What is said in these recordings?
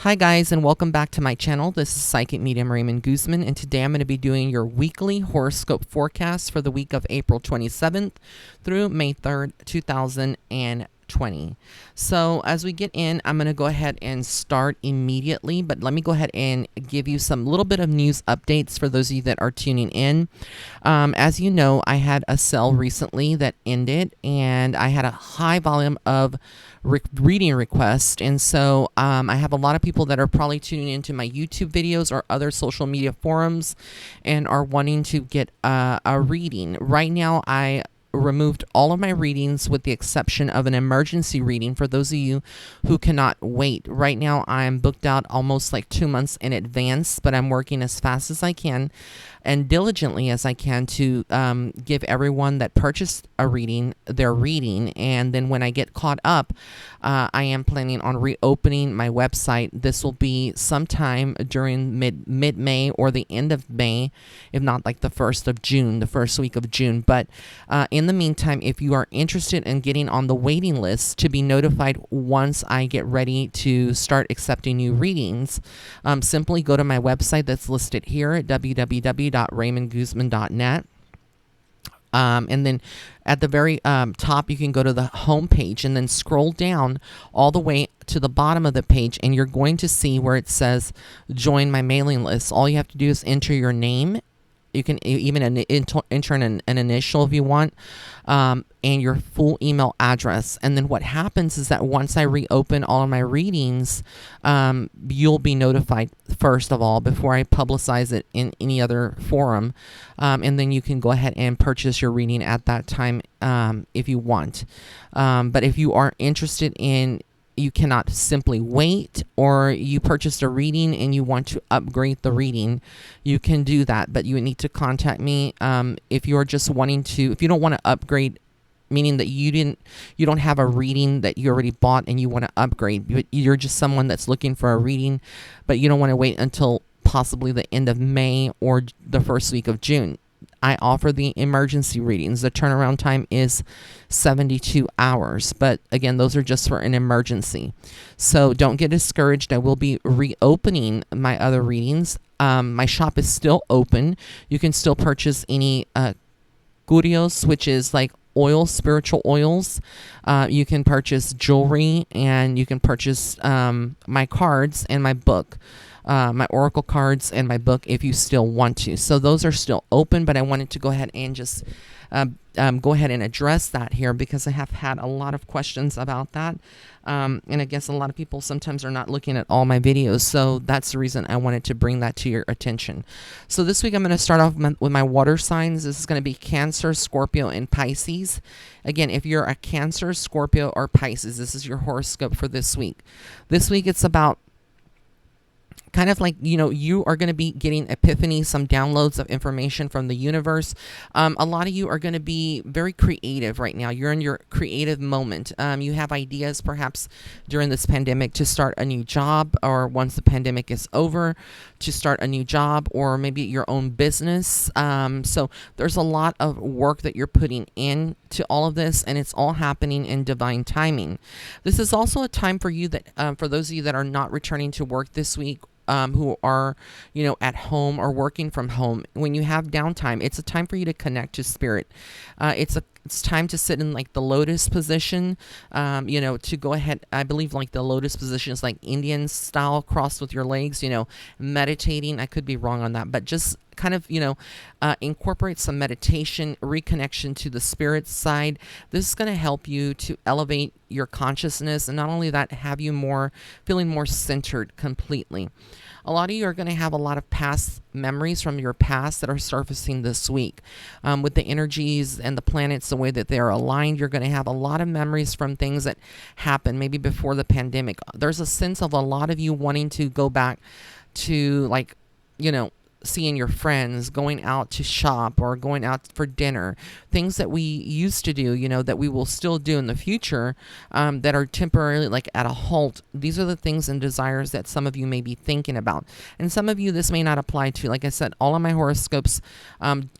Hi guys, and welcome back to my channel. This is Psychic Medium Raymond Guzman, and today I'm going to be doing your weekly horoscope forecast for the week of April 27th through May 3rd, 2020. So as we get in, I'm going to go ahead and start immediately, but let me go ahead and give you some little bit of news updates for those of you that are tuning in. As you know, I had a sale recently that ended, and I had a high volume of reading requests, and so I have a lot of people that are probably tuning into my YouTube videos or other social media forums and are wanting to get a reading. Right now, I removed all of my readings with the exception of an emergency reading for those of you who cannot wait. Right now, I'm booked out almost like 2 months in advance, but I'm working as fast as I can and diligently as I can to give everyone that purchased a reading their reading. And then when I get caught up, I am planning on reopening my website. This will be sometime during mid-May or the end of May, if not like the 1st of June, the first week of June. But in the meantime, if you are interested in getting on the waiting list to be notified once I get ready to start accepting new readings, simply go to my website that's listed here at www.raymondguzman.net. And then at the very top, you can go to the home page and then scroll down all the way to the bottom of the page, and you're going to see where it says join my mailing list. All you have to do is enter your name. You can even enter an initial if you want, and your full email address. And then what happens is that once I reopen all of my readings, you'll be notified first of all before I publicize it in any other forum. And then you can go ahead and purchase your reading at that time if you want. But if you are interested in you cannot simply wait, or you purchased a reading and you want to upgrade the reading, you can do that, but you need to contact me. If you're just wanting to, if you don't want to upgrade, meaning that you don't have a reading that you already bought and you want to upgrade, but you're just someone that's looking for a reading, but you don't want to wait until possibly the end of May or the first week of June. I offer the emergency readings. The turnaround time is 72 hours. But again, those are just for an emergency. So don't get discouraged. I will be reopening my other readings. My shop is still open. You can still purchase any curios, which is like oil, spiritual oils. You can purchase jewelry, and you can purchase my cards and my book. My oracle cards and my book if you still want to. So those are still open, but I wanted to go ahead and just go ahead and address that here because I have had a lot of questions about that. And I guess a lot of people sometimes are not looking at all my videos. So that's the reason I wanted to bring that to your attention. So this week I'm going to start off with my water signs. This is going to be Cancer, Scorpio, and Pisces. Again, if you're a Cancer, Scorpio, or Pisces, this is your horoscope for this week. This week it's about kind of like, you are going to be getting epiphany, some downloads of information from the universe. A lot of you are going to be very creative right now. You're in your creative moment. You have ideas perhaps during this pandemic to start a new job, or once the pandemic is over to start a new job, or maybe your own business. So there's a lot of work that you're putting in to all of this, and it's all happening in divine timing. This is also a time for you that, for those of you that are not returning to work this week, who are, at home or working from home. When you have downtime, it's a time for you to connect to spirit. It's time to sit in like the lotus position, to go ahead. I believe like the lotus position is like Indian style, crossed with your legs, meditating. I could be wrong on that, but just kind of, incorporate some meditation, reconnection to the spirit side. This is going to help you to elevate your consciousness, and not only that, have you feeling more centered completely. A lot of you are going to have a lot of past memories from your past that are surfacing this week. With the energies and the planets, the way that they're aligned, you're going to have a lot of memories from things that happened maybe before the pandemic. There's a sense of a lot of you wanting to go back to seeing your friends, going out to shop, or going out for dinner, things that we used to do, that we will still do in the future, that are temporarily like at a halt. These are the things and desires that some of you may be thinking about. And some of you, this may not apply to. Like I said, all of my horoscopes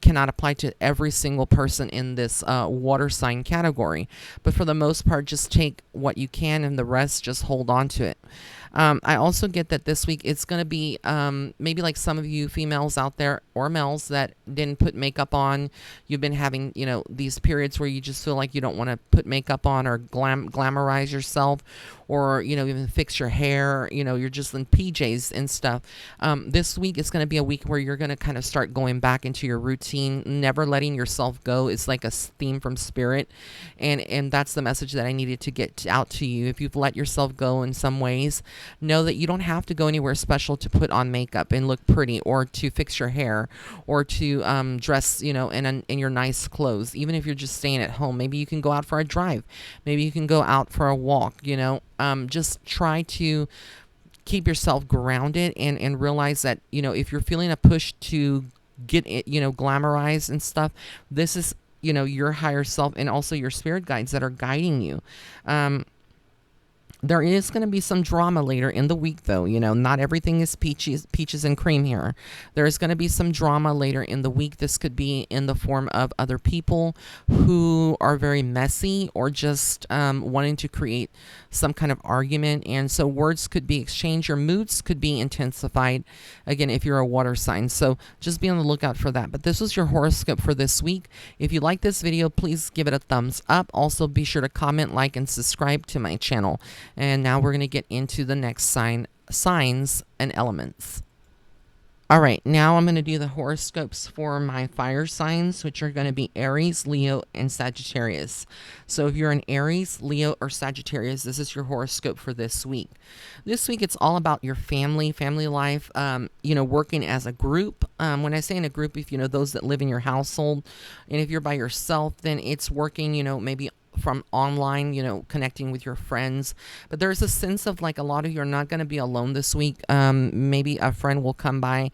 cannot apply to every single person in this water sign category. But for the most part, just take what you can, and the rest just hold on to it. I also get that this week it's going to be maybe like some of you females out there, or males, that didn't put makeup on. You've been having, these periods where you just feel like you don't want to put makeup on or glamorize yourself, or, even fix your hair. You're just in PJs and stuff. This week is going to be a week where you're going to kind of start going back into your routine, never letting yourself go. It's like a theme from Spirit. And that's the message that I needed to get out to you. If you've let yourself go in some ways, know that you don't have to go anywhere special to put on makeup and look pretty, or to fix your hair, or to dress, in your nice clothes. Even if you're just staying at home, maybe you can go out for a drive. Maybe you can go out for a walk, just try to keep yourself grounded, and realize that, if you're feeling a push to get it, glamorized and stuff, this is, your higher self and also your spirit guides that are guiding you. There is going to be some drama later in the week, though. Not everything is peaches and cream here. There is going to be some drama later in the week. This could be in the form of other people who are very messy, or just wanting to create some kind of argument. And so words could be exchanged. Your moods could be intensified, again, if you're a water sign. So just be on the lookout for that. But this was your horoscope for this week. If you like this video, please give it a thumbs up. Also, be sure to comment, like, and subscribe to my channel. And now we're going to get into the next signs and elements. All right, now I'm going to do the horoscopes for my fire signs, which are going to be Aries, Leo, and Sagittarius. So if you're an Aries, Leo, or Sagittarius, this is your horoscope for this week. This week, it's all about your family life, working as a group. When I say in a group, if those that live in your household, and if you're by yourself, then it's working, maybe from online, connecting with your friends. But there's a sense of like a lot of you are not going to be alone this week. Maybe a friend will come by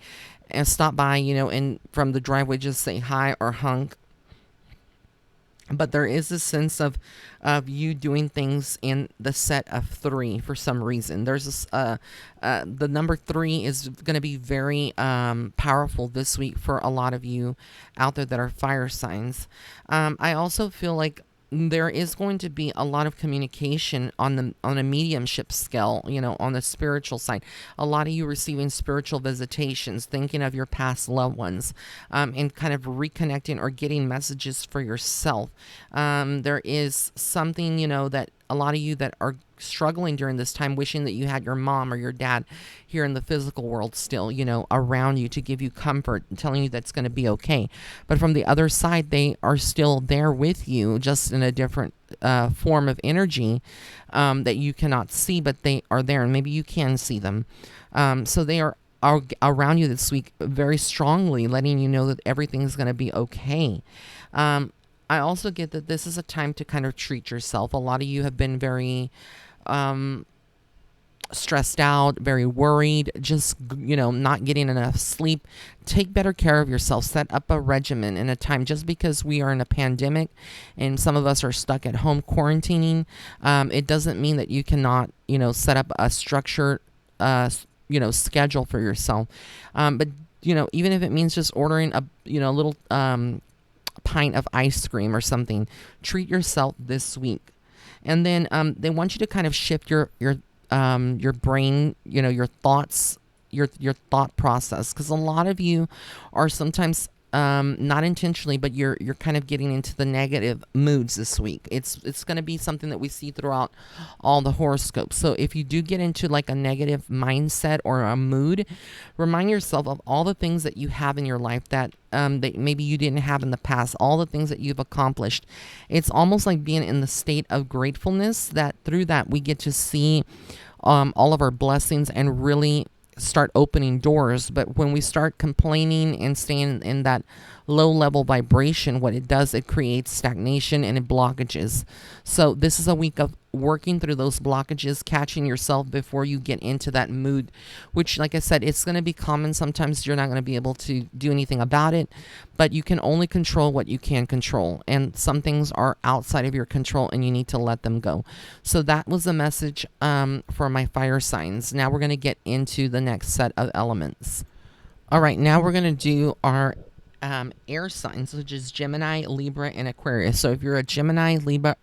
and stop by, and from the driveway just say hi or hunk. But there is a sense of you doing things in the set of 3 for some reason. There's this, the number 3 is going to be very powerful this week for a lot of you out there that are fire signs. I also feel like there is going to be a lot of communication on a mediumship scale, on the spiritual side. A lot of you receiving spiritual visitations, thinking of your past loved ones, and kind of reconnecting or getting messages for yourself. There is something, that a lot of you that are struggling during this time, wishing that you had your mom or your dad here in the physical world still, around you to give you comfort and telling you that's going to be okay. But from the other side, they are still there with you, just in a different form of energy that you cannot see, but they are there, and maybe you can see them. So they are around you this week very strongly, letting you know that everything's going to be okay. I also get that this is a time to kind of treat yourself. A lot of you have been very stressed out, very worried, just, not getting enough sleep. Take better care of yourself. Set up a regimen in a time. Just because we are in a pandemic and some of us are stuck at home quarantining, it doesn't mean that you cannot, set up a structured, schedule for yourself. But, even if it means just ordering a, little pint of ice cream or something, treat yourself this week. And then they want you to kind of shift your brain, your thoughts, your thought process, because a lot of you are sometimes not intentionally, but you're kind of getting into the negative moods this week. It's going to be something that we see throughout all the horoscopes. So if you do get into like a negative mindset or a mood, remind yourself of all the things that you have in your life that maybe you didn't have in the past, all the things that you've accomplished. It's almost like being in the state of gratefulness, that through that we get to see all of our blessings and really start opening doors. But when we start complaining and staying in that low level vibration, what it does, it creates stagnation and blockages. So this is a week of working through those blockages, catching yourself before you get into that mood, which, like I said, it's going to be common. Sometimes you're not going to be able to do anything about it, but you can only control what you can control. And some things are outside of your control and you need to let them go. So that was the message for my fire signs. Now we're going to get into the next set of elements. All right, now we're going to do our air signs, which is Gemini, Libra, and Aquarius. So if you're a Gemini,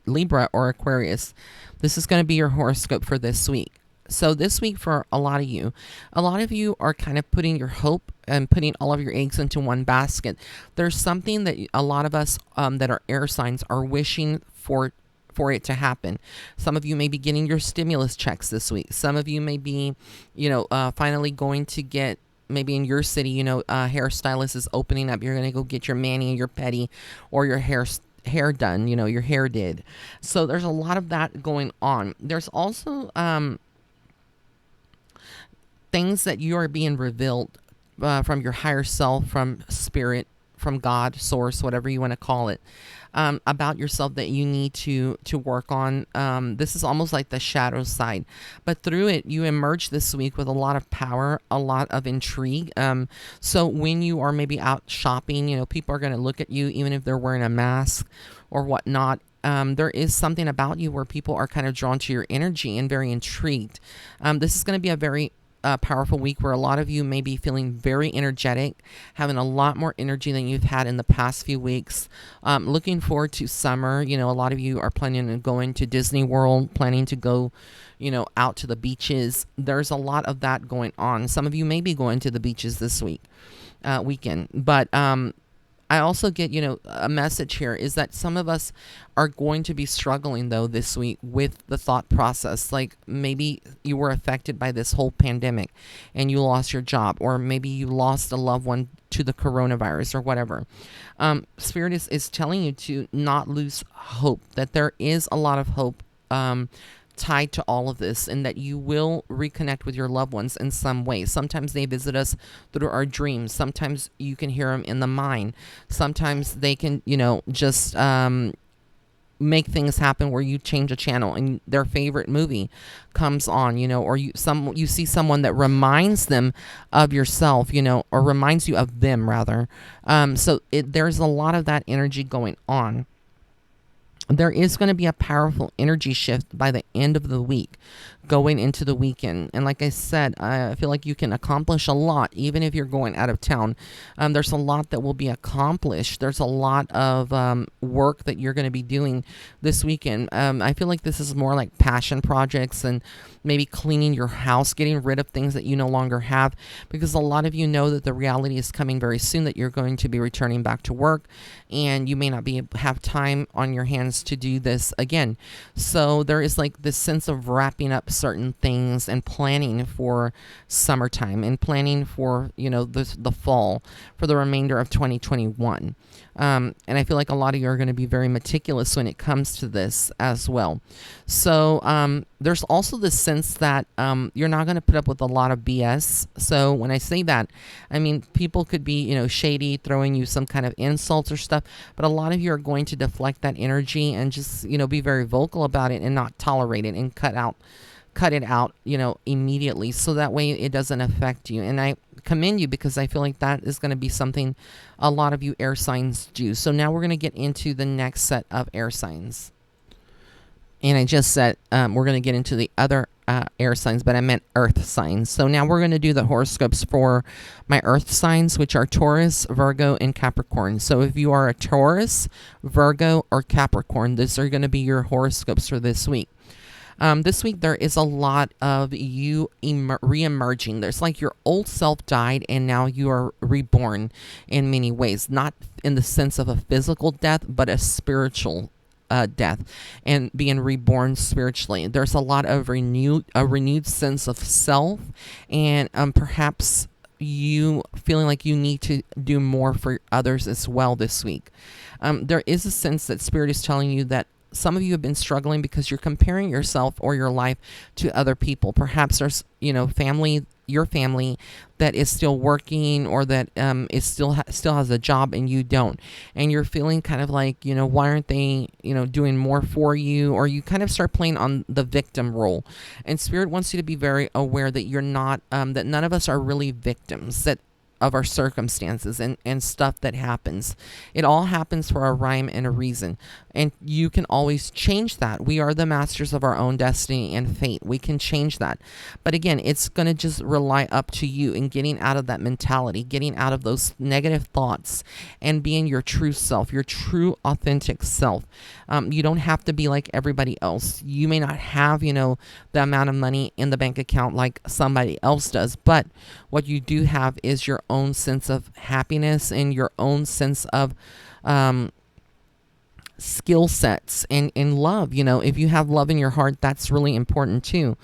Libra, or Aquarius, this is going to be your horoscope for this week. So this week, for a lot of you are kind of putting your hope and putting all of your eggs into one basket. There's something that a lot of us that are air signs are wishing for it to happen. Some of you may be getting your stimulus checks this week. Some of you may be, finally going to get, maybe in your city, hairstylist is opening up. You're going to go get your mani and your pedi, or your hair done, your hair did. So there's a lot of that going on. There's also things that you are being revealed from your higher self, from spirit, from God, source, whatever you want to call it, about yourself that you need to work on. This is almost like the shadow side, but through it, you emerge this week with a lot of power, a lot of intrigue. So when you are maybe out shopping, people are going to look at you, even if they're wearing a mask or whatnot. There is something about you where people are kind of drawn to your energy and very intrigued. This is going to be a very powerful week where a lot of you may be feeling very energetic, having a lot more energy than you've had in the past few weeks. Looking forward to summer. A lot of you are planning on going to Disney World, planning to go, out to the beaches. There's a lot of that going on. Some of you may be going to the beaches this weekend, but I also get, a message here is that some of us are going to be struggling, though, this week with the thought process. Like maybe you were affected by this whole pandemic and you lost your job, or maybe you lost a loved one to the coronavirus or whatever. Spirit is telling you to not lose hope, that there is a lot of hope tied to all of this, and that you will reconnect with your loved ones in some way. Sometimes they visit us through our dreams. Sometimes you can hear them in the mind. Sometimes they can, just make things happen where you change a channel and their favorite movie comes on, or you see someone that reminds them of yourself, or reminds you of them rather. So there's a lot of that energy going on. There is going to be a powerful energy shift by the end of the week, going into the weekend. And like I said, I feel like you can accomplish a lot, even if you're going out of town. There's a lot that will be accomplished. There's a lot of work that you're going to be doing this weekend. I feel like this is more like passion projects and maybe cleaning your house, getting rid of things that you no longer have, because a lot of you know that the reality is coming very soon, that you're going to be returning back to work and you may not have time on your hands to do this again. So there is like this sense of wrapping up certain things and planning for summertime and planning for, the fall, for the remainder of 2021. And I feel like a lot of you are going to be very meticulous when it comes to this as well. So there's also this sense that you're not going to put up with a lot of BS. So when I say that, I mean people could be, shady, throwing you some kind of insults or stuff, but a lot of you are going to deflect that energy and just, be very vocal about it and not tolerate it and cut it out, immediately, so that way it doesn't affect you. And I commend you, because I feel like that is going to be something a lot of you air signs do. So now we're going to get into the next set of air signs. And I just said we're going to get into the other air signs, but I meant earth signs. So now we're going to do the horoscopes for my earth signs, which are Taurus, Virgo, and Capricorn. So if you are a Taurus, Virgo, or Capricorn, these are going to be your horoscopes for this week. This week, there is a lot of you re-emerging. There's like your old self died and now you are reborn in many ways, not in the sense of a physical death, but a spiritual death, and being reborn spiritually. There's a lot of renewed sense of self, and perhaps you feeling like you need to do more for others as well this week. There is a sense that Spirit is telling you that some of you have been struggling because you're comparing yourself or your life to other people. Perhaps there's, your family that is still working, or that is still has a job and you don't, and you're feeling kind of like, why aren't they, doing more for you, or you kind of start playing on the victim role. And Spirit wants you to be very aware that you're not, that none of us are really victims, that of our circumstances and stuff that happens. It all happens for a rhyme and a reason. And you can always change that. We are the masters of our own destiny and fate. We can change that. But again, it's going to just rely up to you in getting out of that mentality, getting out of those negative thoughts, and being your true self, your true authentic self. You don't have to be like everybody else. You may not have, the amount of money in the bank account like somebody else does, but what you do have is your own sense of happiness and your own sense of skill sets and love. If you have love in your heart, that's really important too.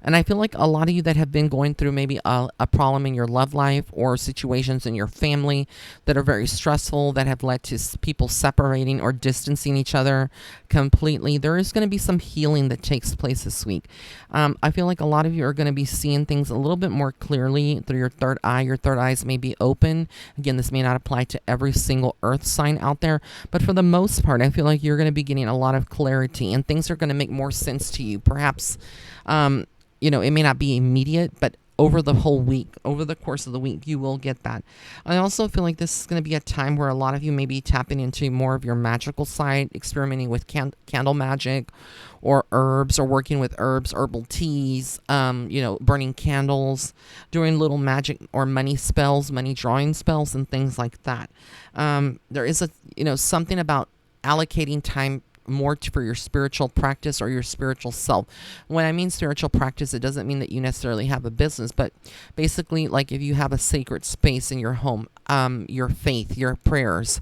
And I feel like a lot of you that have been going through maybe a problem in your love life, or situations in your family that are very stressful, that have led to people separating or distancing each other completely, there is going to be some healing that takes place this week. I feel like a lot of you are going to be seeing things a little bit more clearly through your third eye. Your third eyes may be open. Again, this may not apply to every single earth sign out there, but for the most part, I feel like you're going to be getting a lot of clarity, and things are going to make more sense to you. Perhaps, it may not be immediate, but over the whole week, over the course of the week, you will get that. I also feel like this is going to be a time where a lot of you may be tapping into more of your magical side, experimenting with candle magic or herbs, or working with herbs, herbal teas, burning candles, doing little magic or money spells, money drawing spells, and things like that. There is something about allocating time more for your spiritual practice or your spiritual self. When I mean spiritual practice, it doesn't mean that you necessarily have a business, but basically, like, if you have a sacred space in your home, your faith, your prayers,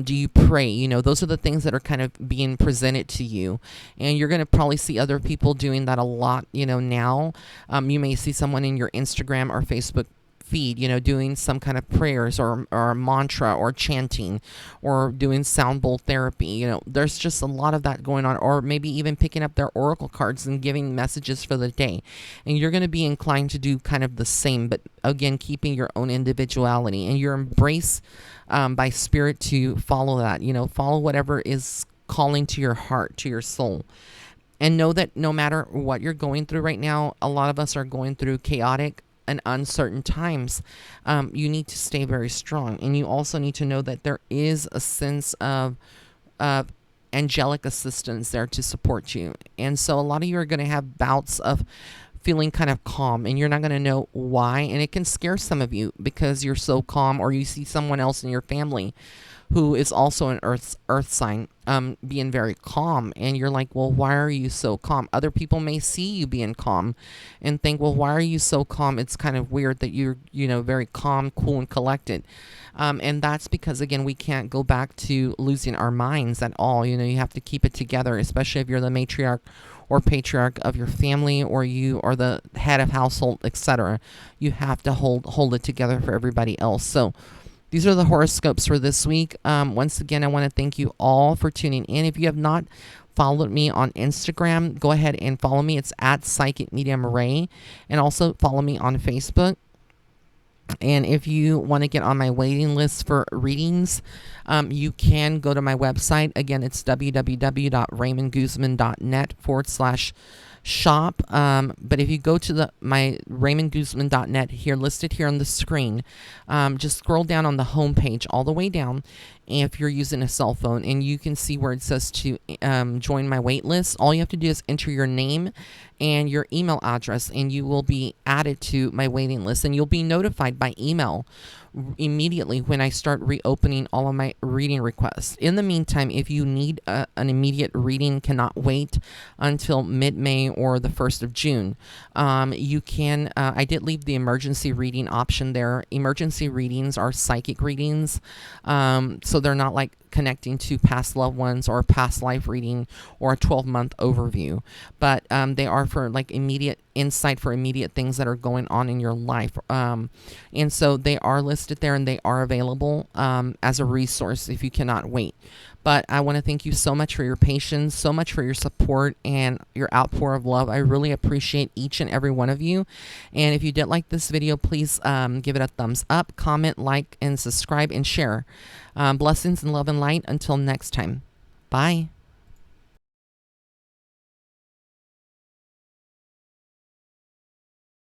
do you pray? Those are the things that are kind of being presented to you, and you're going to probably see other people doing that a lot. Now, you may see someone in your Instagram or Facebook feed, doing some kind of prayers or mantra or chanting, or doing sound bowl therapy. There's just a lot of that going on, or maybe even picking up their oracle cards and giving messages for the day. And you're going to be inclined to do kind of the same, but again, keeping your own individuality and your embrace by Spirit to follow that, follow whatever is calling to your heart, to your soul. And know that no matter what you're going through right now, a lot of us are going through chaotic and uncertain times. You need to stay very strong, and you also need to know that there is a sense of angelic assistance there to support you. And so a lot of you are going to have bouts of feeling kind of calm, and you're not going to know why, and it can scare some of you because you're so calm, or you see someone else in your family who is also an earth sign, being very calm, and you're like, well, why are you so calm? Other people may see you being calm and think, well, why are you so calm? It's kind of weird that you're very calm, cool, and collected. And that's because, again, we can't go back to losing our minds at all. You have to keep it together, especially if you're the matriarch or patriarch of your family, or you are the head of household, etc. You have to hold it together for everybody else. So these are the horoscopes for this week. Once again, I want to thank you all for tuning in. If you have not followed me on Instagram, go ahead and follow me. It's at Psychic Medium Ray. And also follow me on Facebook. And if you want to get on my waiting list for readings, you can go to my website. Again, it's www.raymondguzman.net/shop. But if you go to my raymondguzman.net here, listed here on the screen, just scroll down on the home page all the way down. And if you're using a cell phone, and you can see where it says to join my wait list, all you have to do is enter your name and your email address, and you will be added to my waiting list, and you'll be notified by email immediately when I start reopening all of my reading requests. In the meantime, if you need an immediate reading, cannot wait until mid-May or the 1st of June, you can, I did leave the emergency reading option there. Emergency readings are psychic readings, so they're not like connecting to past loved ones or past life reading or a 12-month overview, but they are for like immediate insight for immediate things that are going on in your life, and so they are listed there, and they are available as a resource if you cannot wait. But I want to thank you so much for your patience, so much for your support and your outpour of love. I really appreciate each and every one of you. And if you did like this video, please give it a thumbs up, comment, like, and subscribe and share. Blessings and love and light. Until next time. Bye.